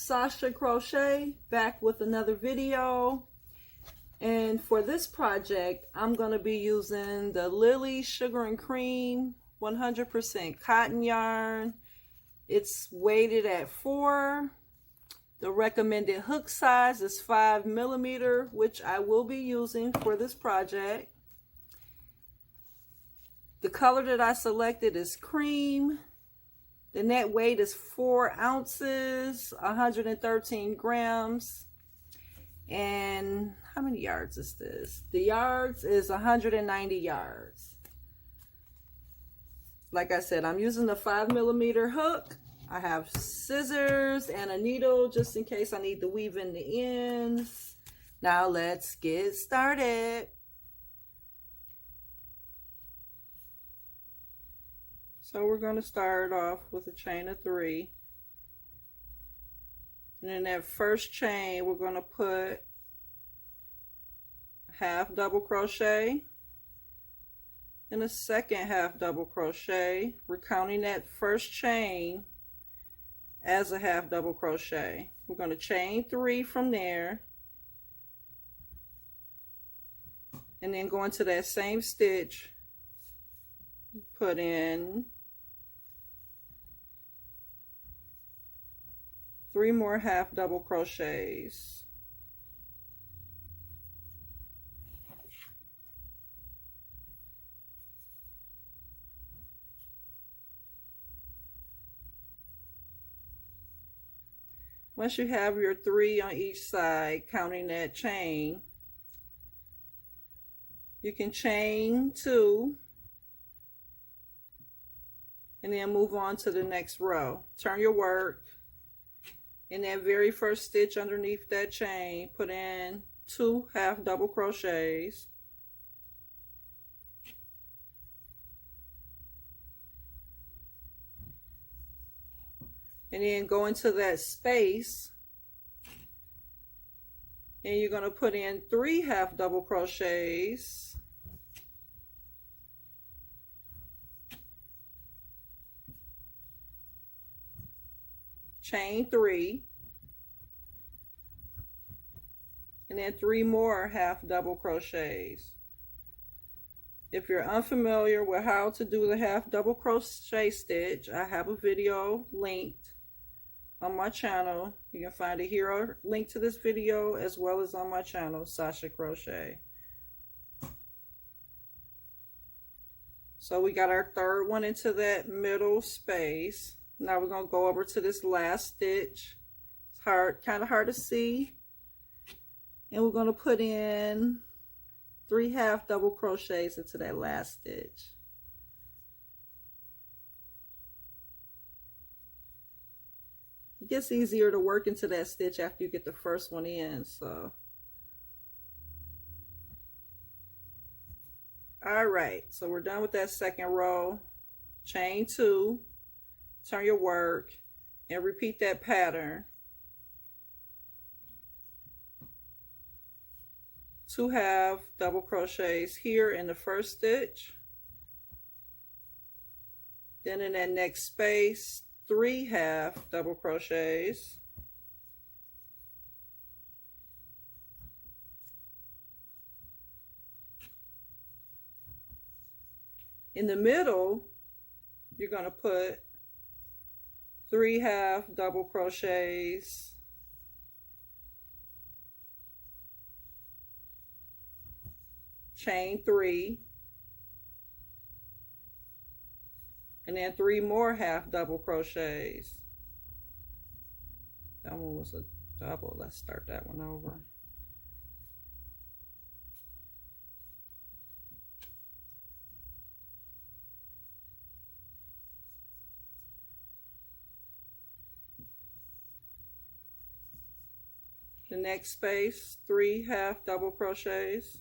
Sasha Crochet, back with another video. And for this project, I'm going to be using the Lily Sugar and Cream 100% cotton yarn. It's weighted at 4. The recommended hook size is 5mm, which I will be using for this project. The color that I selected is cream. The net weight is 4 ounces, 113 grams. And how many yards is this? The yards is 190 yards. Like I said, I'm using the 5mm hook. I have scissors and a needle just in case I need to weave in the ends. Now let's get started. So we're going to start off with a chain of 3. And in that first chain, we're going to put half double crochet and a second half double crochet. We're counting that first chain as a half double crochet. We're going to chain 3 from there. And then go into that same stitch, put in 3 more half double crochets. Once you have your 3 on each side, counting that chain, you can chain 2 and then move on to the next row. Turn your work. In that very first stitch underneath that chain, put in 2 half double crochets. And then go into that space and you're going to put in 3 half double crochets. Chain 3 and then 3 more half double crochets. If you're unfamiliar with how to do the half double crochet stitch, I have a video linked on my channel. You can find it here or link to this video as well as on my channel, Sasha Crochet. So we got our third one into that middle space. Now we're going to go over to this last stitch. It's kind of hard to see. And we're going to put in 3 half double crochets into that last stitch. It gets easier to work into that stitch after you get the first one in. So, all right, so we're done with that second row. Chain 2. Turn your work and repeat that pattern. 2 half double crochets here in the first stitch. Then in that next space, 3 half double crochets. In the middle, you're going to put 3 half double crochets, chain 3, and then 3 more half double crochets. That one was a double. Let's start that one over. The next space, 3 half double crochets.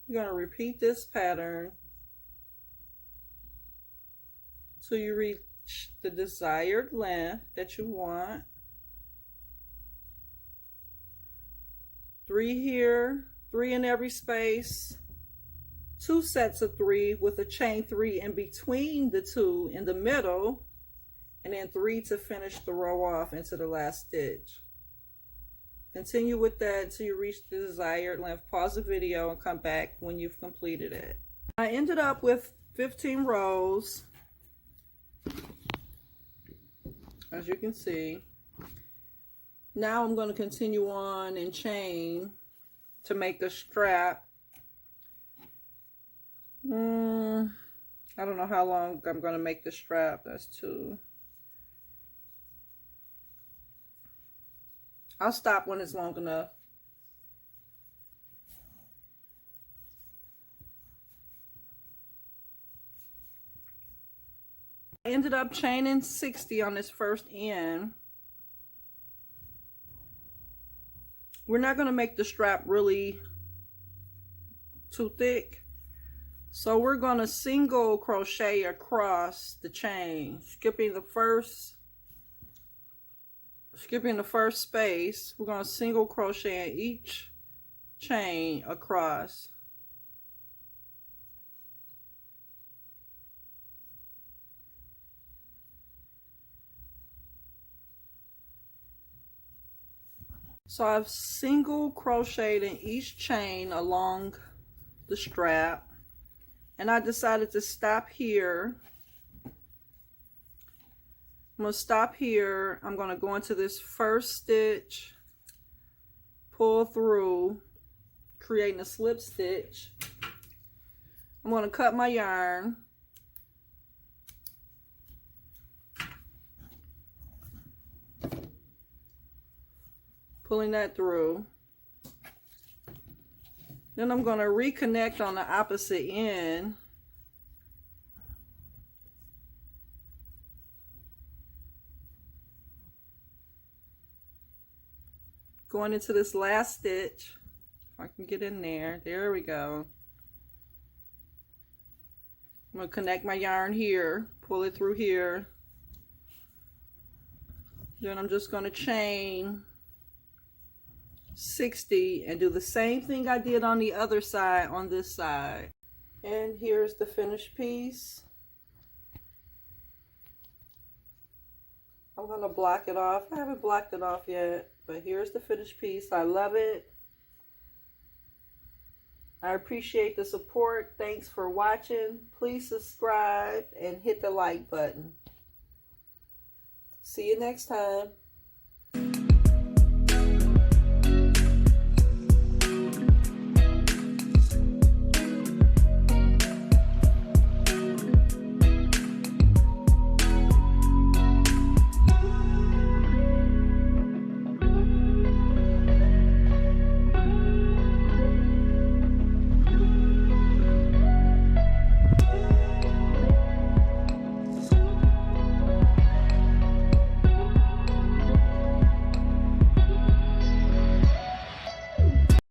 You're going to repeat this pattern till you reach the desired length that you want. 3 here, 3 in every space, 2 sets of 3 with a chain 3 in between the 2 in the middle, and then 3 to finish the row off into the last stitch. Continue with that until you reach the desired length. Pause the video and come back when you've completed it. I ended up with 15 rows, as you can see. Now I'm going to continue on and chain to make a strap. I don't know how long I'm going to make the strap. That's 2. I'll stop when it's long enough. I ended up chaining 60 on this first end. We're not going to make the strap really too thick, so we're going to single crochet across the chain, skipping the first space. We're going to single crochet in each chain across. So I've single crocheted in each chain along the strap, and I decided to stop here. I'm going to stop here. I'm going to go into this first stitch, pull through, creating a slip stitch. I'm going to cut my yarn. Pulling that through. Then I'm going to reconnect on the opposite end. Going into this last stitch. If I can get in there. There we go. I'm going to connect my yarn here, pull it through here. Then I'm just going to chain 60 and do the same thing I did on the other side on this side. And here's the finished piece. I'm going to block it off. I haven't blocked it off yet, but here's the finished piece. I love it. I appreciate the support. Thanks for watching. Please subscribe and hit the like button. See you next time.